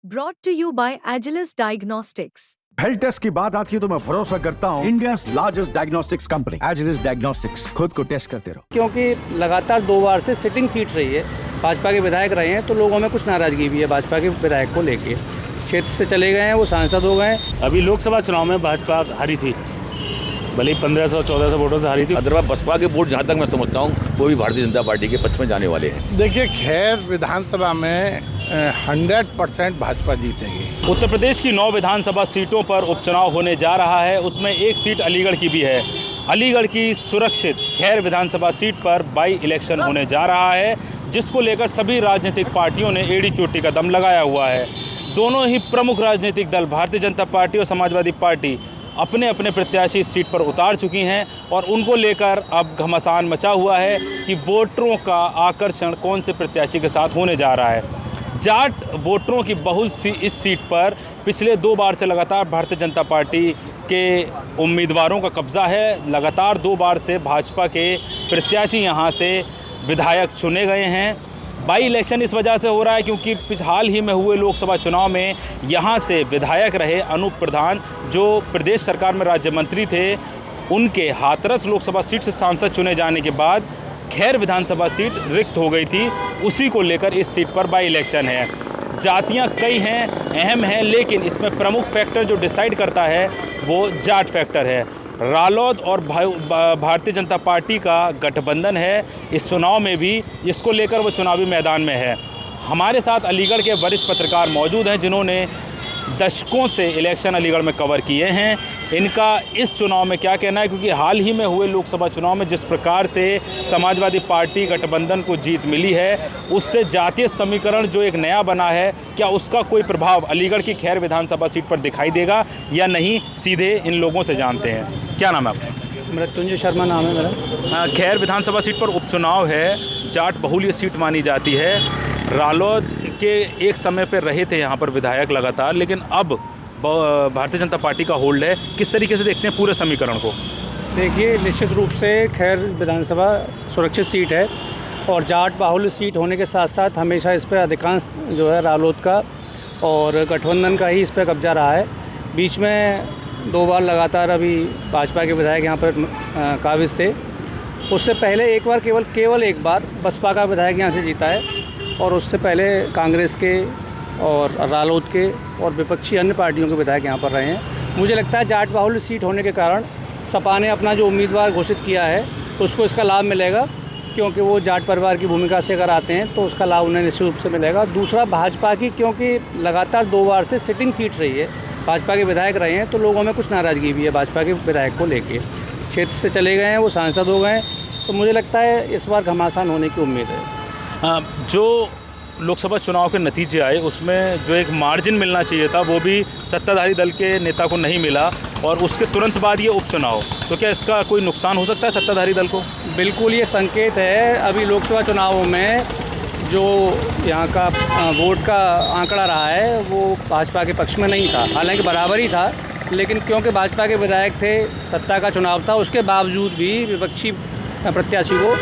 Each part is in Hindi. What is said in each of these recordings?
Brought to you by Agilus Diagnostics. Health test की बात आती है तो मैं भरोसा करता हूँ India's largest diagnostics company Agilus diagnostics. खुद को टेस्ट करते रहो। क्योंकि लगातार 2 बार से सिटिंग सीट रही है, भाजपा के विधायक रहे हैं, तो लोगों में कुछ नाराजगी भी है भाजपा के विधायक को लेके। क्षेत्र से चले गए हैं, वो सांसद हो गए। अभी लोकसभा चुनाव में भाजपा हारी थी, भले ही 1500-1400 वोटों से हारी थी। अदरवाइज बसपा के वोट जहाँ तक मैं समझता हूँ वो भी भारतीय जनता पार्टी के पक्ष में जाने वाले हैं। देखिए, खैर विधानसभा में 100% भाजपा जीतेगी। उत्तर प्रदेश की 9 विधानसभा सीटों पर उपचुनाव होने जा रहा है, उसमें एक सीट अलीगढ़ की भी है। अलीगढ़ की सुरक्षित खैर विधानसभा सीट पर बाई इलेक्शन होने जा रहा है, जिसको लेकर सभी राजनीतिक पार्टियों ने एड़ी चोटी का दम लगाया हुआ है। दोनों ही प्रमुख राजनीतिक दल भारतीय जनता पार्टी और समाजवादी पार्टी अपने अपने प्रत्याशी इस सीट पर उतार चुकी हैं और उनको लेकर अब घमासान मचा हुआ है कि वोटरों का आकर्षण कौन से प्रत्याशी के साथ होने जा रहा है। जाट वोटरों की बहुल सी इस सीट पर पिछले 2 बार से लगातार भारतीय जनता पार्टी के उम्मीदवारों का कब्जा है। लगातार 2 बार से भाजपा के प्रत्याशी यहां से विधायक चुने गए हैं। बाई इलेक्शन इस वजह से हो रहा है क्योंकि हाल ही में हुए लोकसभा चुनाव में यहां से विधायक रहे अनूप प्रधान, जो प्रदेश सरकार में राज्य मंत्री थे, उनके हाथरस लोकसभा सीट से सांसद चुने जाने के बाद खैर विधानसभा सीट रिक्त हो गई थी। उसी को लेकर इस सीट पर बाई इलेक्शन है। जातियां कई हैं, अहम हैं, लेकिन इसमें प्रमुख फैक्टर जो डिसाइड करता है वो जाट फैक्टर है। रालोद और भारतीय जनता पार्टी का गठबंधन है इस चुनाव में भी, इसको लेकर वो चुनावी मैदान में है। हमारे साथ अलीगढ़ के वरिष्ठ पत्रकार मौजूद हैं जिन्होंने दशकों से इलेक्शन अलीगढ़ में कवर किए हैं। इनका इस चुनाव में क्या कहना है, क्योंकि हाल ही में हुए लोकसभा चुनाव में जिस प्रकार से समाजवादी पार्टी गठबंधन को जीत मिली है, उससे जातीय समीकरण जो एक नया बना है, क्या उसका कोई प्रभाव अलीगढ़ की खैर विधानसभा सीट पर दिखाई देगा या नहीं, सीधे इन लोगों से जानते हैं। क्या नाम है आपका? मृत्युंजय शर्मा नाम है मेरा। खैर विधानसभा सीट पर उपचुनाव है, जाट बहुल्य सीट मानी जाती है। रालोद के एक समय पर रहे थे यहाँ पर विधायक लगातार, लेकिन अब भारतीय जनता पार्टी का होल्ड है। किस तरीके से देखते हैं पूरे समीकरण को? देखिए, निश्चित रूप से खैर विधानसभा सुरक्षित सीट है और जाट बाहुल्य सीट होने के साथ साथ हमेशा इस पर अधिकांश जो है रालोद का और गठबंधन का ही इस पर कब्जा रहा है। बीच में 2 बार लगातार अभी भाजपा के विधायक यहाँ पर काबिज थे। उससे पहले एक बार केवल एक बार बसपा का विधायक यहाँ से जीता है और उससे पहले कांग्रेस के और रालोद के और विपक्षी अन्य पार्टियों के विधायक यहाँ पर रहे हैं। मुझे लगता है जाट बाहुल्य सीट होने के कारण सपा ने अपना जो उम्मीदवार घोषित किया है उसको इसका लाभ मिलेगा, क्योंकि वो जाट परिवार की भूमिका से अगर आते हैं तो उसका लाभ उन्हें निश्चित रूप से मिलेगा। दूसरा, भाजपा की क्योंकि लगातार 2 बार से सिटिंग सीट रही है, भाजपा के विधायक रहे हैं, तो लोगों में कुछ नाराज़गी भी है भाजपा के विधायक को लेके। क्षेत्र से चले गए हैं, वो सांसद हो गए, तो मुझे लगता है इस बार घमासान होने की उम्मीद है। जो लोकसभा चुनाव के नतीजे आए उसमें जो एक मार्जिन मिलना चाहिए था वो भी सत्ताधारी दल के नेता को नहीं मिला और उसके तुरंत बाद ये उपचुनाव, तो क्या इसका कोई नुकसान हो सकता है सत्ताधारी दल को? बिल्कुल, ये संकेत है। अभी लोकसभा चुनावों में जो यहाँ का वोट का आंकड़ा रहा है वो भाजपा के पक्ष में नहीं था, हालांकि बराबर ही था, लेकिन क्योंकि भाजपा के विधायक थे, सत्ता का चुनाव था, उसके बावजूद भी विपक्षी प्रत्याशी को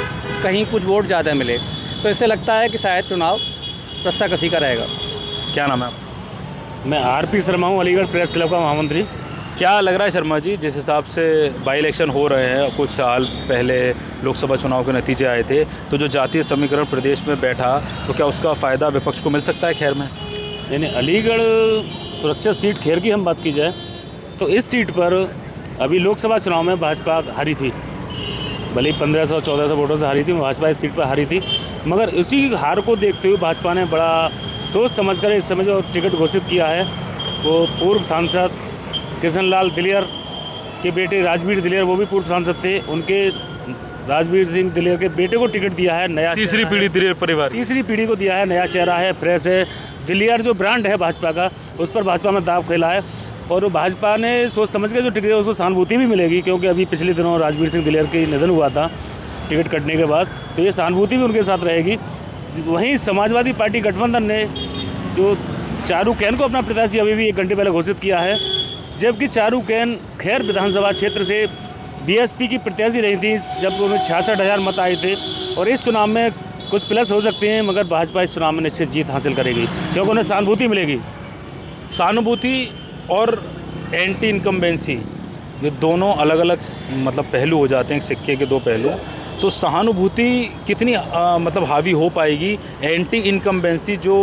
कहीं कुछ वोट ज़्यादा मिले, तो इससे लगता है कि शायद चुनाव रस्साकसी का रहेगा। क्या नाम है आपका? मैं आरपी शर्मा हूँ, अलीगढ़ प्रेस क्लब का महामंत्री। क्या लग रहा है शर्मा जी, जिस हिसाब से बाई इलेक्शन हो रहे हैं, कुछ साल पहले लोकसभा चुनाव के नतीजे आए थे, तो जो जातीय समीकरण प्रदेश में बैठा, तो क्या उसका फ़ायदा विपक्ष को मिल सकता है खैर में? यानी अलीगढ़ सुरक्षित सीट खैर की हम बात की जाए तो इस सीट पर अभी लोकसभा चुनाव में भाजपा हारी थी, भले ही 1500-1400 वोटों से हारी थी, भाजपा इस सीट पर हारी थी। मगर उसी हार को देखते हुए भाजपा ने बड़ा सोच समझकर इस समय जो टिकट घोषित किया है, वो पूर्व सांसद कृष्णलाल दिलेर के बेटे राजवीर दिलेर, वो भी पूर्व सांसद थे, उनके राजवीर सिंह दिलेर के बेटे को टिकट दिया है। नया तीसरी पीढ़ी दिलेर परिवार, तीसरी पीढ़ी को दिया है, नया चेहरा है, फ्रेश है। दिलेर जो ब्रांड है भाजपा का, उस पर भाजपा में दाव खेला है और भाजपा ने सोच समझ के जो टिकट है उसको सहानुभूति भी मिलेगी, क्योंकि अभी पिछले दिनों राजवीर सिंह दिलेर के निधन हुआ था टिकट कटने के बाद, तो ये सहानुभूति भी उनके साथ रहेगी। वहीं समाजवादी पार्टी गठबंधन ने जो चारू कैन को अपना प्रत्याशी अभी भी 1 घंटे पहले घोषित किया है, जबकि चारू कैन खैर विधानसभा क्षेत्र से बीएसपी की प्रत्याशी रही थी, जब उन्हें 66,000 मत आए थे। और इस चुनाव में कुछ प्लस हो सकते हैं, मगर भाजपा इस चुनाव में निश्चित जीत हासिल करेगी, क्योंकि उन्हें सहानुभूति मिलेगी। सहानुभूति और एंटी इनकम्बेंसी ये दोनों अलग अलग मतलब पहलू हो जाते हैं सिक्के के दो पहलू। तो सहानुभूति कितनी मतलब हावी हो पाएगी एंटी इनकम्बेंसी जो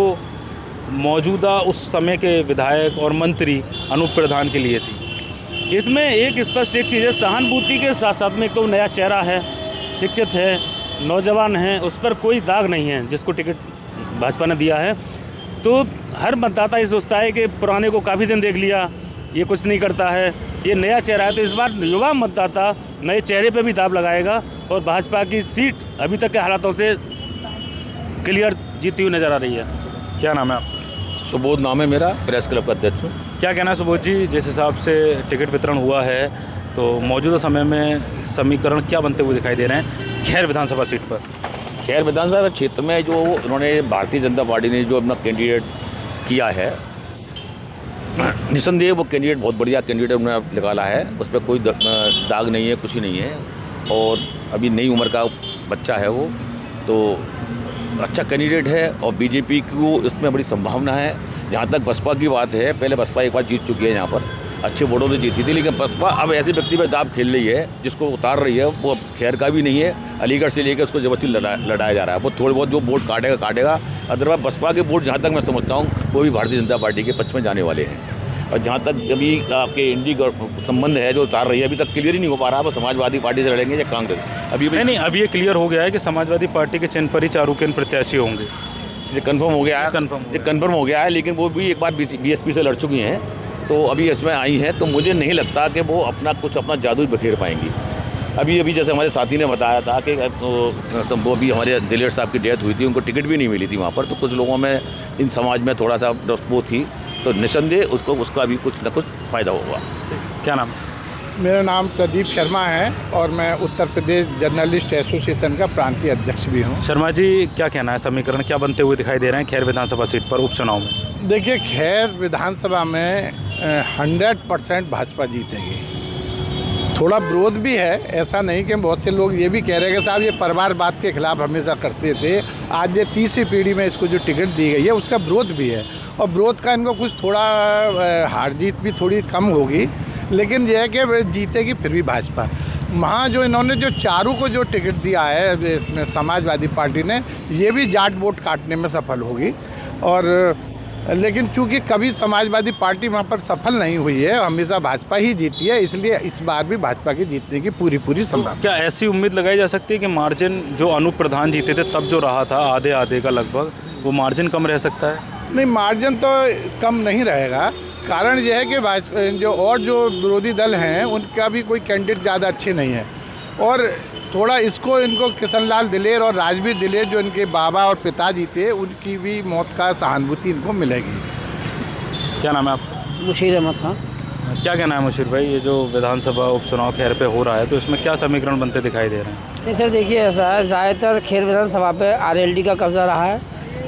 मौजूदा उस समय के विधायक और मंत्री अनूप प्रधान के लिए थी? इसमें एक स्पष्ट एक चीज़ है, सहानुभूति के साथ साथ में एक तो नया चेहरा है, शिक्षित है, नौजवान है, उस पर कोई दाग नहीं है जिसको टिकट भाजपा ने दिया है। तो हर मतदाता ये सोचता है कि पुराने को काफ़ी दिन देख लिया, ये कुछ नहीं करता है, ये नया चेहरा है। तो इस बार युवा मतदाता नए चेहरे पे भी दाव लगाएगा और भाजपा की सीट अभी तक के हालातों से क्लियर जीती हुई नज़र आ रही है। क्या नाम है आप? सुबोध नाम है मेरा, प्रेस क्लब का अध्यक्ष हूँ। क्या कहना है सुबोध जी, जिस हिसाब से टिकट वितरण हुआ है तो मौजूदा समय में समीकरण क्या बनते हुए दिखाई दे रहे हैं खैर विधानसभा सीट पर? खैर विधानसभा क्षेत्र में जो उन्होंने भारतीय जनता पार्टी ने जो अपना कैंडिडेट किया है, निसंदेह वो कैंडिडेट बहुत बढ़िया कैंडिडेट उन्होंने निकाला है। उस पर कोई दाग नहीं है, कुछ नहीं है। और अभी नई उम्र का बच्चा है वो, तो अच्छा कैंडिडेट है। और बीजेपी को इसमें बड़ी संभावना है। जहाँ तक बसपा की बात है, पहले बसपा एक बार जीत चुकी है यहाँ पर, अच्छे वोटों से जीती थी, लेकिन बसपा अब ऐसे व्यक्ति पर दाव खेल रही है जिसको उतार रही है। वो खैर का भी नहीं है, अलीगढ़ से लेकर उसको जबरदस्ती लड़ाया जा रहा है। वो थोड़े बहुत जो वोट काटेगा। अदरवाइज बसपा के वोट जहाँ तक मैं समझता हूँ वो भी भारतीय जनता पार्टी के पक्ष में जाने वाले हैं। और जहाँ तक अभी आपके इंडी संबंध है जो उतार रही है, अभी तक क्लियर ही नहीं हो पा रहा है वो समाजवादी पार्टी से लड़ेंगे या कांग्रेस। अभी नहीं, अभी ये क्लियर हो गया है कि समाजवादी पार्टी के चिन्ह पर ही चारूकेन प्रत्याशी होंगे। ये कन्फर्म हो गया है, कन्फर्म हो गया है। लेकिन वो भी एक बार बीएसपी से लड़ चुकी हैं, तो अभी इसमें आई हैं। तो मुझे नहीं लगता कि वो अपना जादू बखेर पाएंगी। अभी जैसे हमारे साथी ने बताया था कि वो भी हमारे दिलेर साहब की डेथ हुई थी, उनको टिकट भी नहीं मिली थी वहाँ पर। तो कुछ लोगों में इन समाज में थोड़ा सा वो थी, तो निसंदेह उसका भी कुछ ना कुछ फ़ायदा होगा। क्या नाम? मेरा नाम प्रदीप शर्मा है और मैं उत्तर प्रदेश जर्नलिस्ट एसोसिएशन का प्रांतीय अध्यक्ष भी हूँ। शर्मा जी, क्या कहना है, समीकरण क्या बनते हुए दिखाई दे रहे हैं खैर विधानसभा सीट पर उपचुनाव में? देखिए, खैर विधानसभा में 100% भाजपा जीतेगी। थोड़ा विरोध भी है, ऐसा नहीं कि बहुत से लोग ये भी कह रहे हैं कि साहब ये परिवारवाद के खिलाफ हमेशा करते थे। आज ये तीसरी पीढ़ी में इसको जो टिकट दी गई है उसका विरोध भी है, और विरोध का इनको कुछ थोड़ा हार जीत भी थोड़ी कम होगी, लेकिन यह है कि जीतेगी फिर भी भाजपा। वहाँ जो इन्होंने जो चारू को जो टिकट दिया है इसमें समाजवादी पार्टी ने, ये भी जाट वोट काटने में सफल होगी। और लेकिन चूंकि कभी समाजवादी पार्टी वहाँ पर सफल नहीं हुई है, हमेशा भाजपा ही जीती है, इसलिए इस बार भी भाजपा की जीतने की पूरी संभावना। क्या ऐसी उम्मीद लगाई जा सकती है कि मार्जिन जो अनूप प्रधान जीते थे तब जो रहा था आधे का लगभग, वो मार्जिन कम रह सकता है? नहीं, मार्जिन तो कम नहीं रहेगा। कारण यह है कि भाजपा जो विरोधी दल हैं उनका भी कोई कैंडिडेट ज़्यादा अच्छे नहीं है, और थोड़ा इनको किशनलाल दिलेर और राजवीर दिलेर जो इनके बाबा और पिताजी थे, उनकी भी मौत का सहानुभूति इनको मिलेगी। क्या नाम है आपका? मुशीर अहमद खान। क्या कहना है मुशीर भाई, ये जो विधानसभा उपचुनाव खैर पे हो रहा है तो इसमें क्या समीकरण बनते दिखाई दे रहे हैं? नहीं सर, देखिए ऐसा है, ज़्यादातर खैर विधानसभा पे आरएलडी का कब्जा रहा है।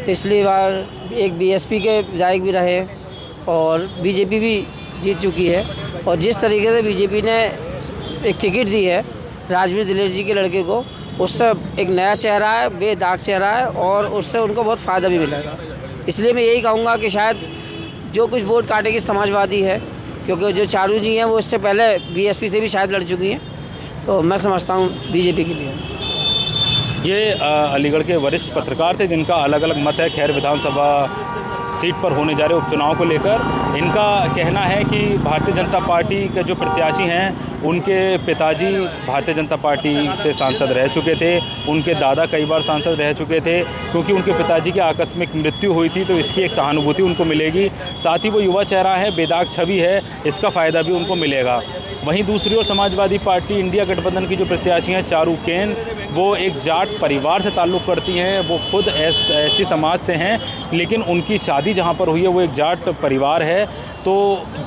पिछली बार एक बीएसपी के विधायक भी रहे और बीजेपी भी जीत चुकी है। और जिस तरीके से बीजेपी ने एक टिकट दी है राजवीर दिलेर जी के लड़के को, उससे एक नया चेहरा है, बेदाग चेहरा है, और उससे उनको बहुत फ़ायदा भी मिलेगा। इसलिए मैं यही कहूँगा कि शायद जो कुछ वोट काटेगी समाजवादी है, क्योंकि जो चारू जी हैं वो इससे पहले बीएसपी से भी शायद लड़ चुकी हैं। तो मैं समझता हूँ बीजेपी के लिए। ये अलीगढ़ के वरिष्ठ पत्रकार थे जिनका अलग अलग मत है खैर विधानसभा सीट पर होने जा रहे उपचुनाव को लेकर। इनका कहना है कि भारतीय जनता पार्टी के जो प्रत्याशी हैं उनके पिताजी भारतीय जनता पार्टी से सांसद रह चुके थे, उनके दादा कई बार सांसद रह चुके थे। क्योंकि उनके पिताजी की आकस्मिक मृत्यु हुई थी तो इसकी एक सहानुभूति उनको मिलेगी। साथ ही वो युवा चेहरा है, बेदाग छवि है, इसका फ़ायदा भी उनको मिलेगा। वहीं दूसरी ओर समाजवादी पार्टी इंडिया गठबंधन की जो प्रत्याशी हैं चारूकेन, वो एक जाट परिवार से ताल्लुक़ करती हैं। वो खुद ऐसी समाज से हैं, लेकिन उनकी शादी जहाँ पर हुई है वो एक जाट परिवार है। तो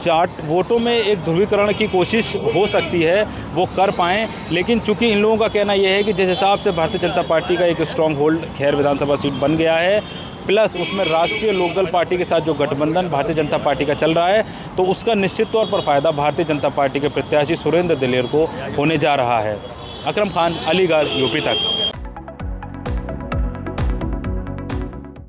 जाट वोटों में एक ध्रुवीकरण की कोशिश हो सकती है, वो कर पाएँ। लेकिन चूंकि इन लोगों का कहना यह है कि जिस हिसाब से भारतीय जनता पार्टी का एक स्ट्रॉन्ग होल्ड खैर विधानसभा सीट बन गया है, प्लस उसमें राष्ट्रीय लोकदल पार्टी के साथ जो गठबंधन भारतीय जनता पार्टी का चल रहा है, तो उसका निश्चित तौर पर फ़ायदा भारतीय जनता पार्टी के प्रत्याशी सुरेंद्र दिलेर को होने जा रहा है। अकरम खान, अलीगढ़, यूपी तक।